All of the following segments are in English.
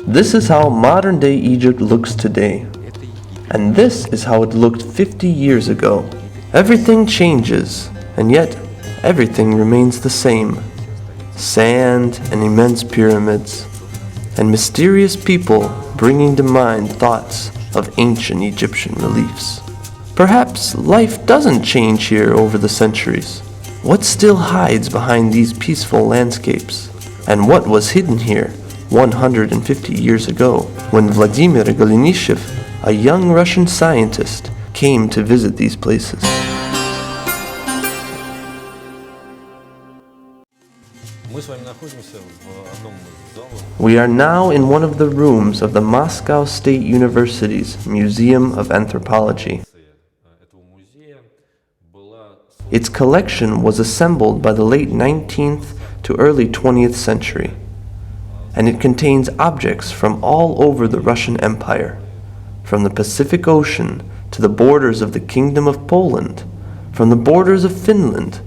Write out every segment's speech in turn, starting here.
This is how modern-day Egypt looks today. And this is how it looked 50 years ago. Everything changes, and yet everything remains the same. Sand and immense pyramids, and mysterious people bringing to mind thoughts of ancient Egyptian reliefs. Perhaps life doesn't change here over the centuries. What still hides behind these peaceful landscapes? And what was hidden here 150 years ago when Vladimir Golenishchev, a young Russian scientist, came to visit these places? We are now in one of the rooms of the Moscow State University's Museum of Anthropology. Its collection was assembled by the late 19th to early 20th century, and it contains objects from all over the Russian Empire, from the Pacific Ocean to the borders of the Kingdom of Poland, from the borders of Finland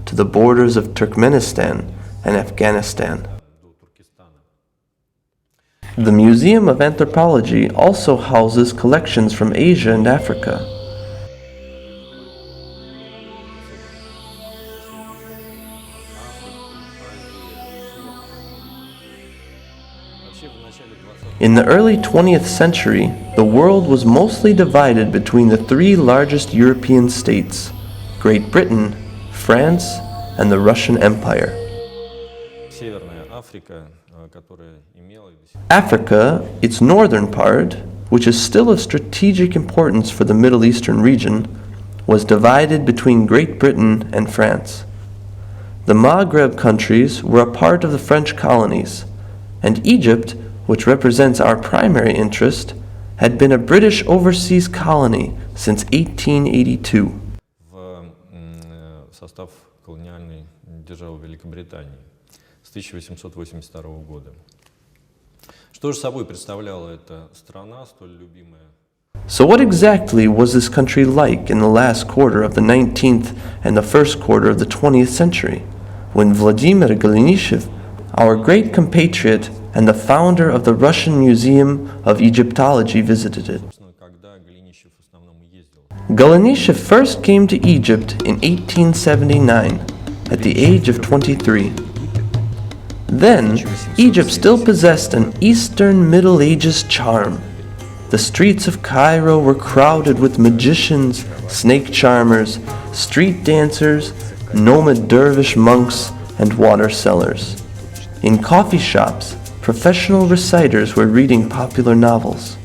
to the borders of Turkmenistan and Afghanistan. The Museum of Anthropology also houses collections from Asia and Africa. In the early 20th century, the world was mostly divided between the three largest European states, Great Britain, France, and the Russian Empire. Africa, its northern part, which is still of strategic importance for the Middle Eastern region, was divided between Great Britain and France. The Maghreb countries were a part of the French colonies, and Egypt, which represents our primary interest, had been a British overseas colony since 1882. В состав колониальной державы Великобритании с 1882 года. Что же собой представляла эта страна, столь любимая? So what exactly was this country like in the last quarter of the 19th and the first quarter of the 20th century, when Vladimir Golenishchev, our great compatriot and the founder of the Russian Museum of Egyptology, visited it? Golenishev first came to Egypt in 1879, at the age of 23. Then, Egypt still possessed an Eastern Middle Ages charm. The streets of Cairo were crowded with magicians, snake charmers, street dancers, nomad dervish monks, and water sellers. In coffee shops, professional reciters were reading popular novels.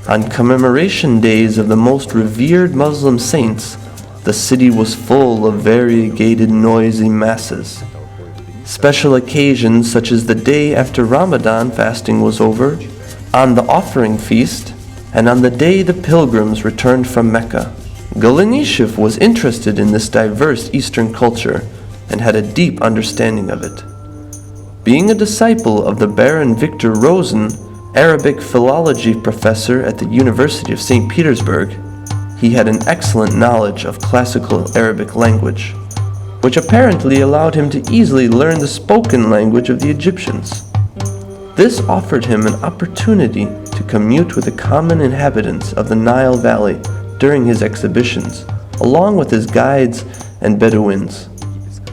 On commemoration days of the most revered Muslim saints, the city was full of variegated, noisy masses. Special occasions such as the day after Ramadan fasting was over, on the offering feast, and on the day the pilgrims returned from Mecca. Golenishev was interested in this diverse Eastern culture and had a deep understanding of it. Being a disciple of the Baron Victor Rosen, Arabic philology professor at the University of St. Petersburg, he had an excellent knowledge of classical Arabic language, which apparently allowed him to easily learn the spoken language of the Egyptians. This offered him an opportunity to commute with the common inhabitants of the Nile Valley during his exhibitions, along with his guides and Bedouins.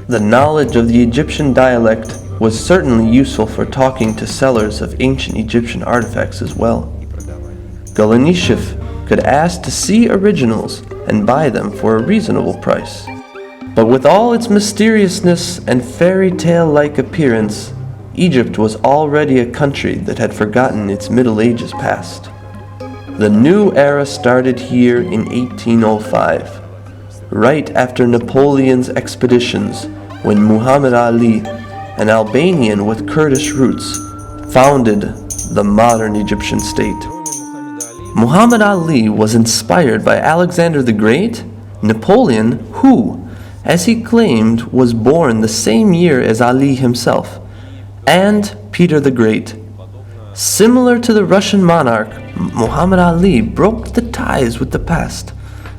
The knowledge of the Egyptian dialect was certainly useful for talking to sellers of ancient Egyptian artifacts as well. Golenishev could ask to see originals and buy them for a reasonable price. But with all its mysteriousness and fairy tale-like appearance, Egypt was already a country that had forgotten its Middle Ages past. The new era started here in 1805, right after Napoleon's expeditions, when Muhammad Ali, an Albanian with Kurdish roots, founded the modern Egyptian state. Muhammad Ali was inspired by Alexander the Great, Napoleon, who, as he claimed, was born the same year as Ali himself, and Peter the Great. Similar to the Russian monarch, Muhammad Ali broke the ties with the past,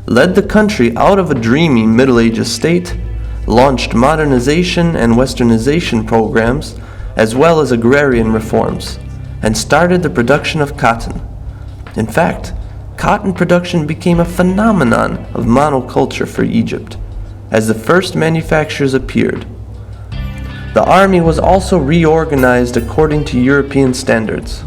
led the country out of a dreamy Middle Ages state, launched modernization and westernization programs, as well as agrarian reforms, and started the production of cotton. In fact, cotton production became a phenomenon of monoculture for Egypt, as the first manufacturers appeared. The army was also reorganized according to European standards.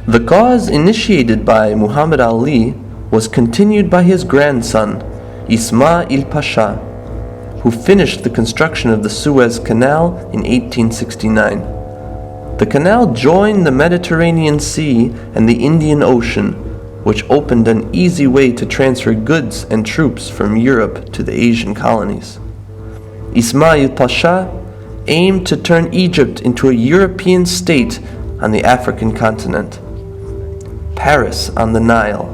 The cause initiated by Muhammad Ali was continued by his grandson, Ismail Pasha, who finished the construction of the Suez Canal in 1869. The canal joined the Mediterranean Sea and the Indian Ocean, which opened an easy way to transfer goods and troops from Europe to the Asian colonies. Ismail Pasha aimed to turn Egypt into a European state on the African continent, Paris on the Nile.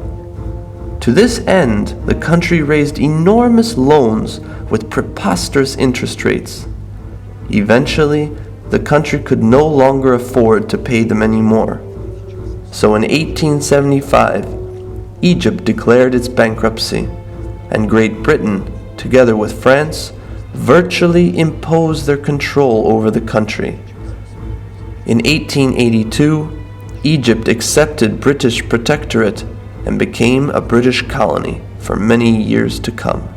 To this end, the country raised enormous loans with preposterous interest rates. Eventually, the country could no longer afford to pay them anymore. So in 1875, Egypt declared its bankruptcy, and Great Britain, together with France, virtually imposed their control over the country. In 1882, Egypt accepted British protectorate and became a British colony for many years to come.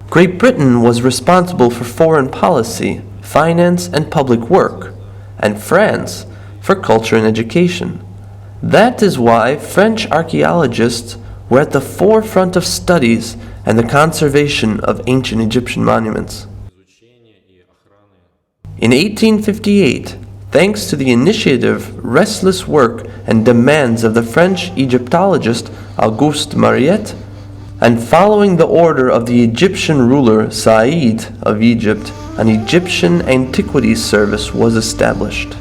Great Britain was responsible for foreign policy, finance, and public work, and France for culture and education. That is why French archaeologists were at the forefront of studies and the conservation of ancient Egyptian monuments. In 1858, thanks to the initiative, restless work, and demands of the French Egyptologist Auguste Mariette, and following the order of the Egyptian ruler Said of Egypt, an Egyptian Antiquities Service was established.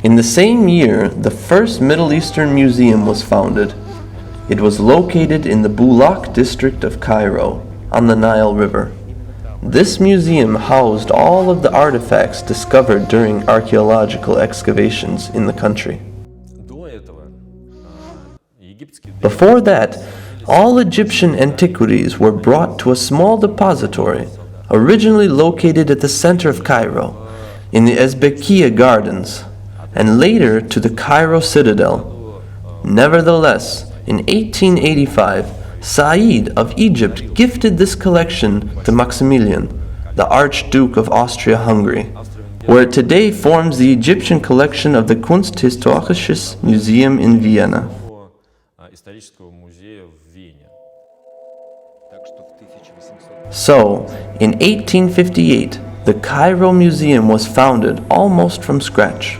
In the same year, the first Middle Eastern Museum was founded. It was located in the Bulaq district of Cairo, on the Nile River. This museum housed all of the artifacts discovered during archaeological excavations in the country. Before that, all Egyptian antiquities were brought to a small depository, originally located at the center of Cairo, in the Ezbekiya Gardens, and later to the Cairo Citadel. Nevertheless, in 1885, Said of Egypt gifted this collection to Maximilian, the Archduke of Austria-Hungary, where it today forms the Egyptian collection of the Kunsthistorisches Museum in Vienna. So, in 1858, the Cairo Museum was founded almost from scratch.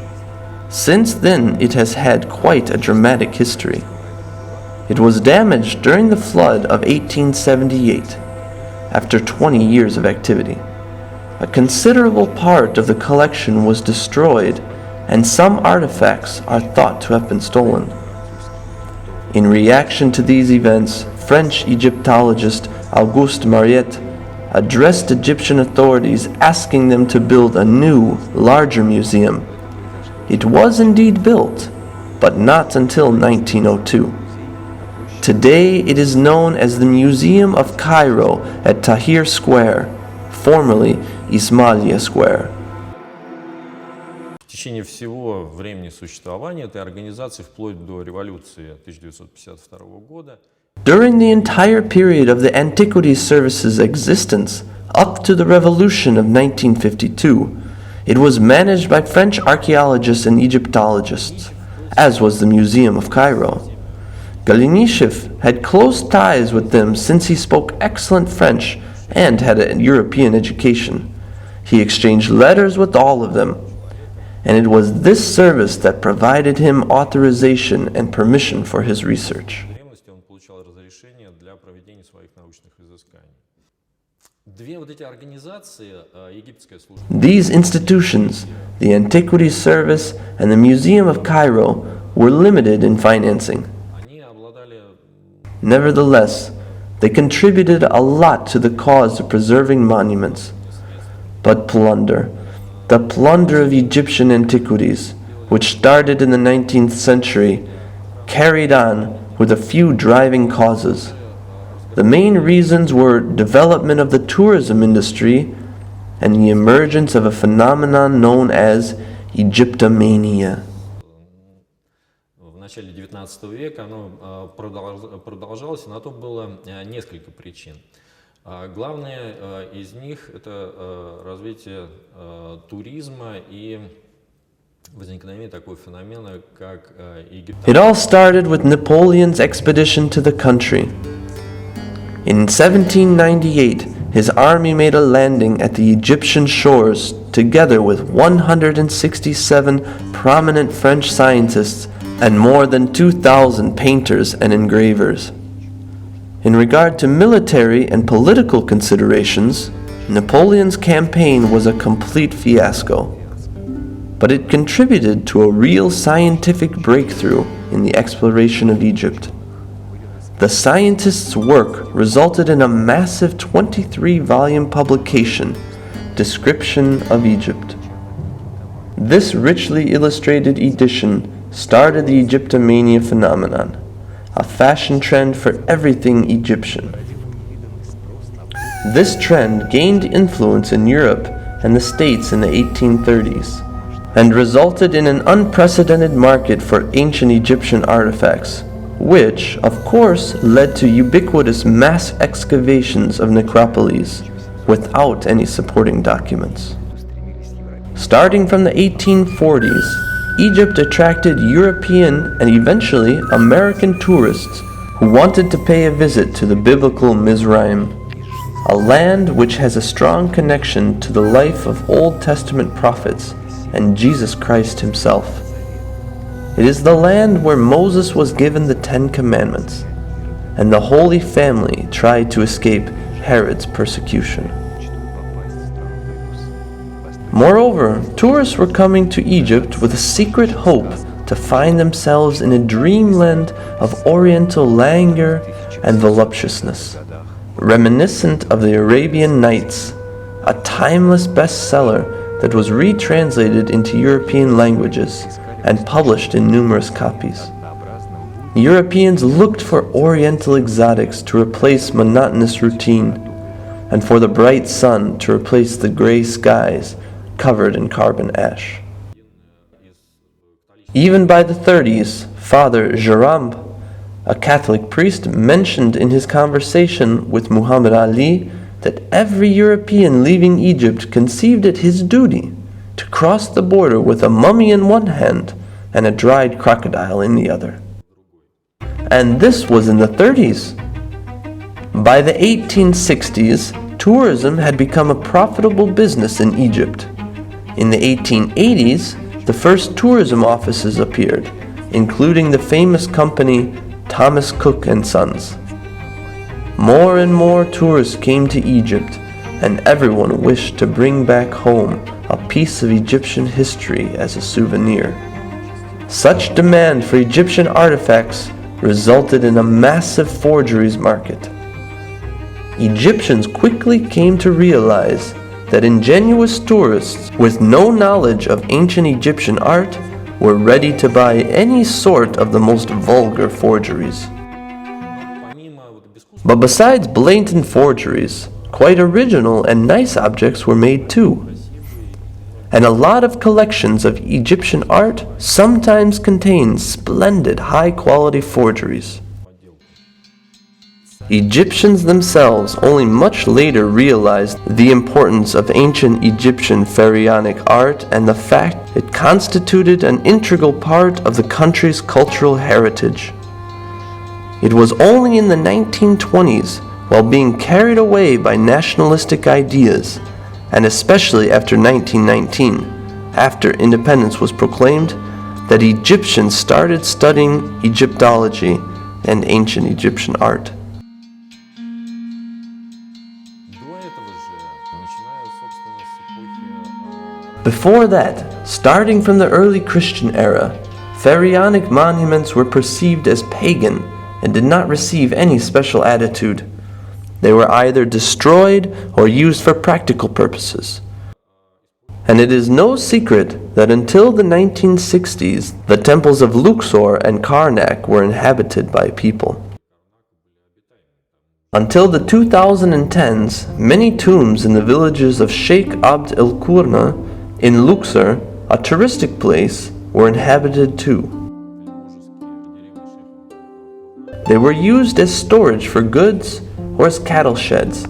Since then, it has had quite a dramatic history. It was damaged during the flood of 1878, after 20 years of activity. A considerable part of the collection was destroyed, and some artifacts are thought to have been stolen. In reaction to these events, French Egyptologist Auguste Mariette addressed Egyptian authorities asking them to build a new, larger museum. It was indeed built, but not until 1902. Today it is known as the Museum of Cairo at Tahrir Square, formerly Ismailia Square. В течение всего времени существования этой организации, вплоть до революции 1952 года, During the entire period of the Antiquities Service's existence, up to the revolution of 1952, it was managed by French archaeologists and Egyptologists, as was the Museum of Cairo. Golenishchev had close ties with them since he spoke excellent French and had a European education. He exchanged letters with all of them, and it was this service that provided him authorization and permission for his research. он получал разрешение для проведения своих научных изысканий. These institutions, the Antiquities Service and the Museum of Cairo, were limited in financing. Nevertheless, they contributed a lot to the cause of preserving monuments. But the plunder of Egyptian antiquities, which started in the 19th century, carried on with a few driving causes. The main reasons were development of the tourism industry and the emergence of a phenomenon known as Egyptomania. В начале XIX века оно продолжалось, и на то было несколько причин. Главное из них – это развитие туризма и возникновение такого феномена, как It all started with Napoleon's expedition to the country. In 1798, his army made a landing at the Egyptian shores together with 167 prominent French scientists and more than 2,000 painters and engravers. In regard to military and political considerations, Napoleon's campaign was a complete fiasco. But it contributed to a real scientific breakthrough in the exploration of Egypt. The scientists' work resulted in a massive 23-volume publication, Description of Egypt. This richly illustrated edition started the Egyptomania phenomenon, a fashion trend for everything Egyptian. This trend gained influence in Europe and the States in the 1830s, and resulted in an unprecedented market for ancient Egyptian artifacts, which, of course, led to ubiquitous mass excavations of necropolies without any supporting documents. Starting from the 1840s, Egypt attracted European and eventually American tourists who wanted to pay a visit to the biblical Mizraim, a land which has a strong connection to the life of Old Testament prophets and Jesus Christ himself. It is the land where Moses was given the Ten Commandments, and the Holy Family tried to escape Herod's persecution. Moreover, tourists were coming to Egypt with a secret hope to find themselves in a dreamland of oriental languor and voluptuousness, reminiscent of the Arabian Nights, a timeless bestseller that was retranslated into European languages and published in numerous copies. Europeans looked for oriental exotics to replace monotonous routine, and for the bright sun to replace the gray skies covered in carbon ash. Even by the 30s, Father Jérôme, a Catholic priest, mentioned in his conversation with Muhammad Ali that every European leaving Egypt conceived it his duty to cross the border with a mummy in one hand and a dried crocodile in the other. And this was in the 30s. By the 1860s, tourism had become a profitable business in Egypt. In the 1880s, the first tourism offices appeared, including the famous company Thomas Cook and Sons. More and more tourists came to Egypt, and everyone wished to bring back home a piece of Egyptian history as a souvenir. Such demand for Egyptian artifacts resulted in a massive forgeries market. Egyptians quickly came to realize that ingenuous tourists with no knowledge of ancient Egyptian art were ready to buy any sort of the most vulgar forgeries. But besides blatant forgeries, quite original and nice objects were made too. And a lot of collections of Egyptian art sometimes contain splendid high-quality forgeries. Egyptians themselves only much later realized the importance of ancient Egyptian pharaonic art and the fact it constituted an integral part of the country's cultural heritage. It was only in the 1920s, while being carried away by nationalistic ideas, and especially after 1919, after independence was proclaimed, that Egyptians started studying Egyptology and ancient Egyptian art. Before that, starting from the early Christian era, pharaonic monuments were perceived as pagan and did not receive any special attitude. They were either destroyed or used for practical purposes. And it is no secret that until the 1960s, the temples of Luxor and Karnak were inhabited by people. Until the 2010s, many tombs in the villages of Sheikh Abd el-Qurna in Luxor, a touristic place, were inhabited too. They were used as storage for goods or as cattle sheds,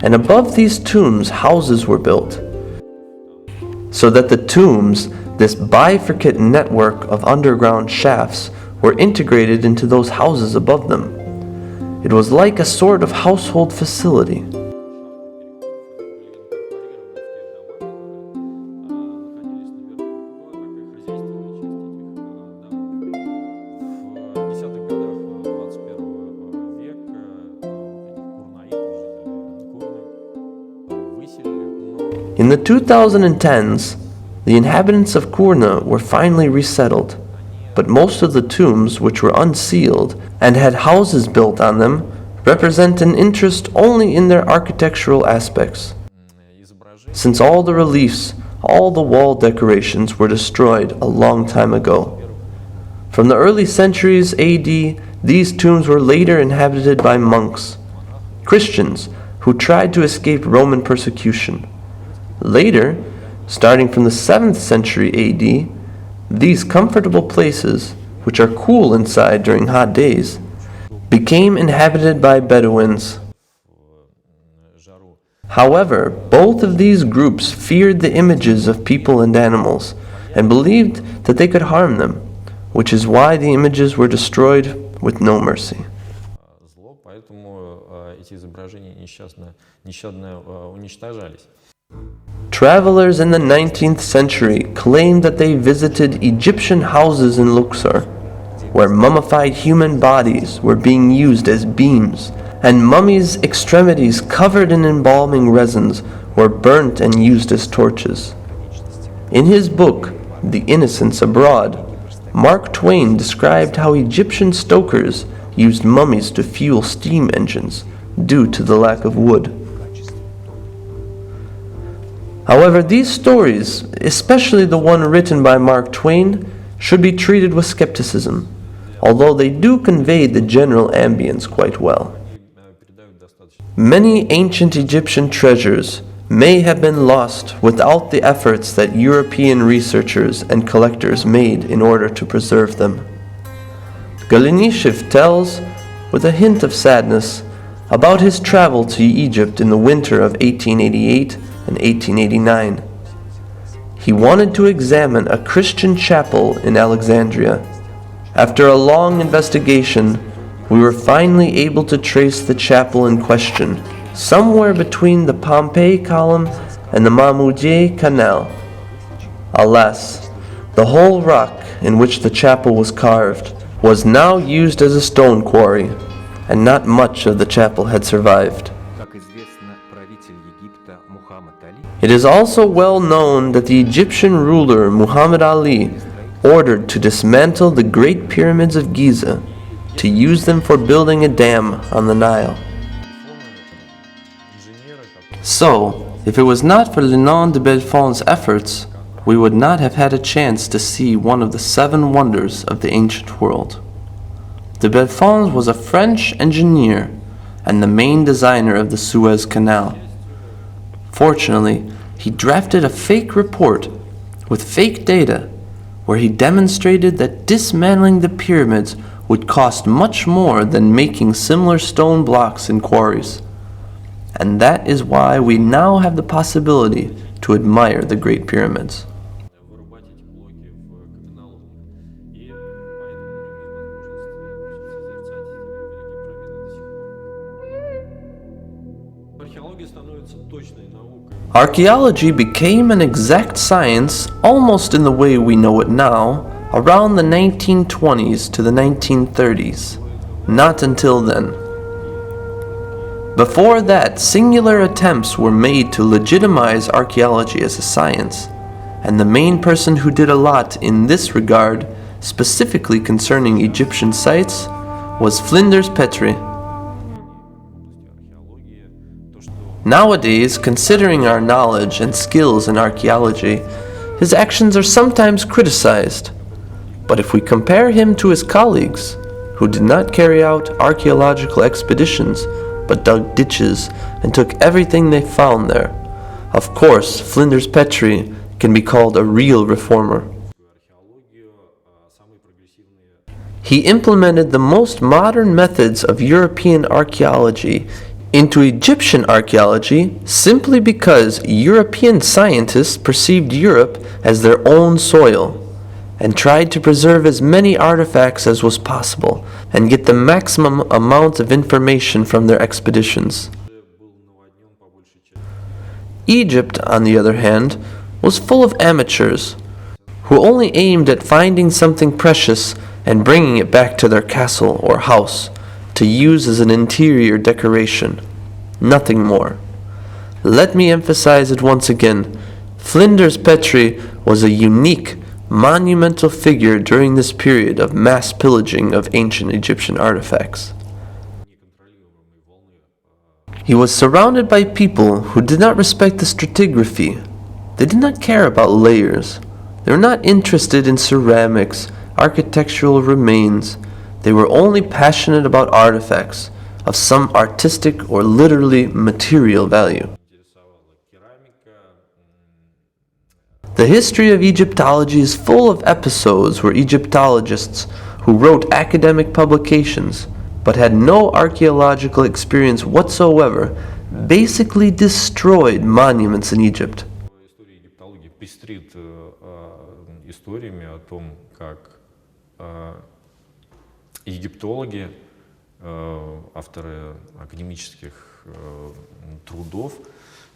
and above these tombs houses were built, so that the tombs, this bifurcate network of underground shafts, were integrated into those houses above them. It was like a sort of household facility. In the 2010s, the inhabitants of Kurna were finally resettled, but most of the tombs, which were unsealed and had houses built on them, represent an interest only in their architectural aspects, since all the reliefs, all the wall decorations were destroyed a long time ago. From the early centuries AD, these tombs were later inhabited by monks, Christians who tried to escape Roman persecution. Later, starting from the 7th century AD, these comfortable places, which are cool inside during hot days, became inhabited by Bedouins. However, both of these groups feared the images of people and animals and believed that they could harm them, which is why the images were destroyed with no mercy. Travelers in the 19th century claimed that they visited Egyptian houses in Luxor, where mummified human bodies were being used as beams, and mummies' extremities covered in embalming resins were burnt and used as torches. In his book, The Innocents Abroad, Mark Twain described how Egyptian stokers used mummies to fuel steam engines due to the lack of wood. However, these stories, especially the one written by Mark Twain, should be treated with skepticism, although they do convey the general ambience quite well. Many ancient Egyptian treasures may have been lost without the efforts that European researchers and collectors made in order to preserve them. Golenishchev tells, with a hint of sadness, about his travel to Egypt in the winter of 1888 and 1889. He wanted to examine a Christian chapel in Alexandria. After a long investigation, we were finally able to trace the chapel in question, somewhere between the Pompeii column and the Mahmoudiyeh Canal. Alas, the whole rock in which the chapel was carved was now used as a stone quarry, and not much of the chapel had survived. It is also well known that the Egyptian ruler Muhammad Ali ordered to dismantle the Great Pyramids of Giza to use them for building a dam on the Nile. So, if it was not for Lenon de Bellefonds' efforts, we would not have had a chance to see one of the 7 wonders of the ancient world. De Bellefonds was a French engineer and the main designer of the Suez Canal. Fortunately, he drafted a fake report with fake data where he demonstrated that dismantling the pyramids would cost much more than making similar stone blocks in quarries. And that is why we now have the possibility to admire the Great Pyramids. Archaeology became an exact science almost in the way we know it now around the 1920s to the 1930s. Not until then. Before that, singular attempts were made to legitimize archaeology as a science, and the main person who did a lot in this regard, specifically concerning Egyptian sites, was Flinders Petrie. Nowadays, considering our knowledge and skills in archaeology, his actions are sometimes criticized. But if we compare him to his colleagues, who did not carry out archaeological expeditions, but dug ditches and took everything they found there. Of course, Flinders Petrie can be called a real reformer. He implemented the most modern methods of European archaeology into Egyptian archaeology simply because European scientists perceived Europe as their own soil and tried to preserve as many artifacts as was possible and get the maximum amount of information from their expeditions. Egypt, on the other hand, was full of amateurs who only aimed at finding something precious and bringing it back to their castle or house to use as an interior decoration. Nothing more. Let me emphasize it once again. Flinders Petrie was a unique, monumental figure during this period of mass pillaging of ancient Egyptian artifacts. He was surrounded by people who did not respect the stratigraphy. They did not care about layers. They were not interested in ceramics, architectural remains. They were only passionate about artifacts of some artistic or literally material value. The history of Egyptology is full of episodes where Egyptologists who wrote academic publications but had no archaeological experience whatsoever basically destroyed monuments in Egypt. История египтологии пестрит историями о том, как египтологи, авторы академических трудов,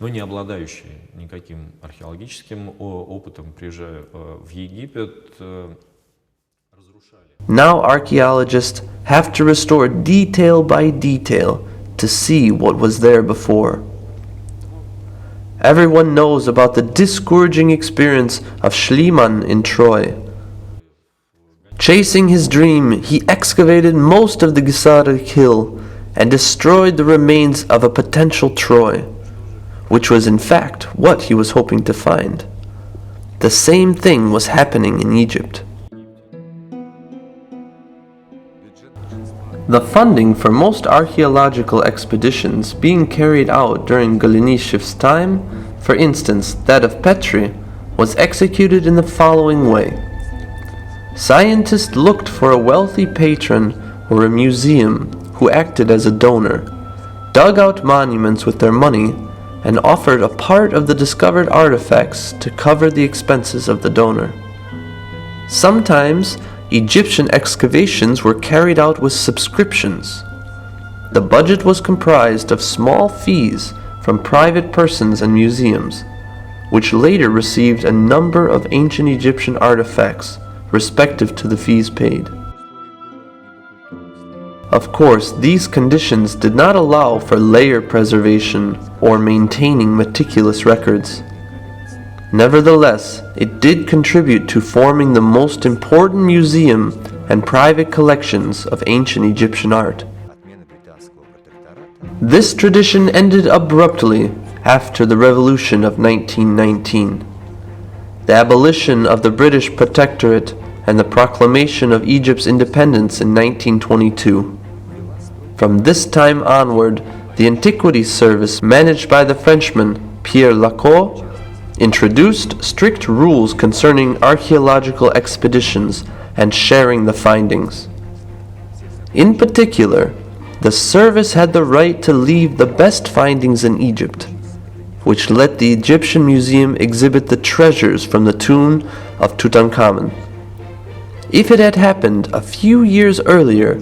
но не обладающие никаким археологическим опытом, приезжая в Египет, разрушали. Now archaeologists have to restore detail by detail to see what was there before. Everyone knows about the discouraging experience of Schliemann in Troy. Chasing his dream, he excavated most of the Gesarik hill and destroyed the remains of a potential Troy, which was in fact what he was hoping to find. The same thing was happening in Egypt. The funding for most archaeological expeditions being carried out during Golenishchev's time, for instance that of Petrie, was executed in the following way. Scientists looked for a wealthy patron or a museum who acted as a donor, dug out monuments with their money, and offered a part of the discovered artifacts to cover the expenses of the donor. Sometimes Egyptian excavations were carried out with subscriptions. The budget was comprised of small fees from private persons and museums, which later received a number of ancient Egyptian artifacts respective to the fees paid. Of course, these conditions did not allow for layer preservation or maintaining meticulous records. Nevertheless, it did contribute to forming the most important museum and private collections of ancient Egyptian art. This tradition ended abruptly after the revolution of 1919. The abolition of the British Protectorate and the proclamation of Egypt's independence in 1922. From this time onward, the Antiquities Service, managed by the Frenchman Pierre Lacour, introduced strict rules concerning archaeological expeditions and sharing the findings. In particular, the service had the right to leave the best findings in Egypt, which let the Egyptian Museum exhibit the treasures from the tomb of Tutankhamun. If it had happened a few years earlier,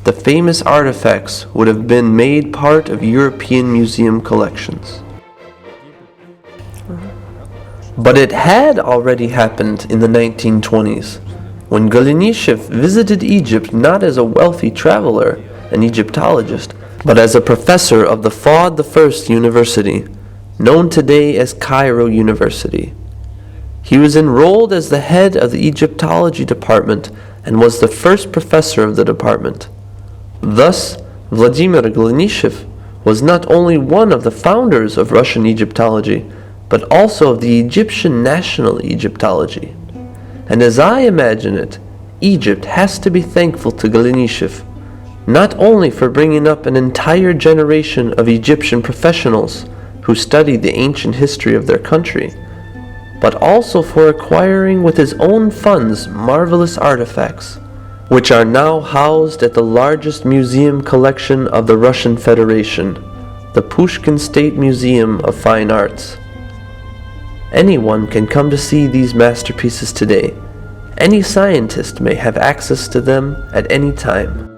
the famous artifacts would have been made part of European museum collections. But it had already happened in the 1920s, when Golenishchev visited Egypt not as a wealthy traveler, an Egyptologist, but as a professor of the Fuad I University, known today as Cairo University. He was enrolled as the head of the Egyptology department and was the first professor of the department. Thus, Vladimir Golenishchev was not only one of the founders of Russian Egyptology, but also of the Egyptian national Egyptology. And as I imagine it, Egypt has to be thankful to Golenishchev not only for bringing up an entire generation of Egyptian professionals who studied the ancient history of their country, but also for acquiring with his own funds marvelous artifacts, which are now housed at the largest museum collection of the Russian Federation, the Pushkin State Museum of Fine Arts. Anyone can come to see these masterpieces today. Any scientist may have access to them at any time.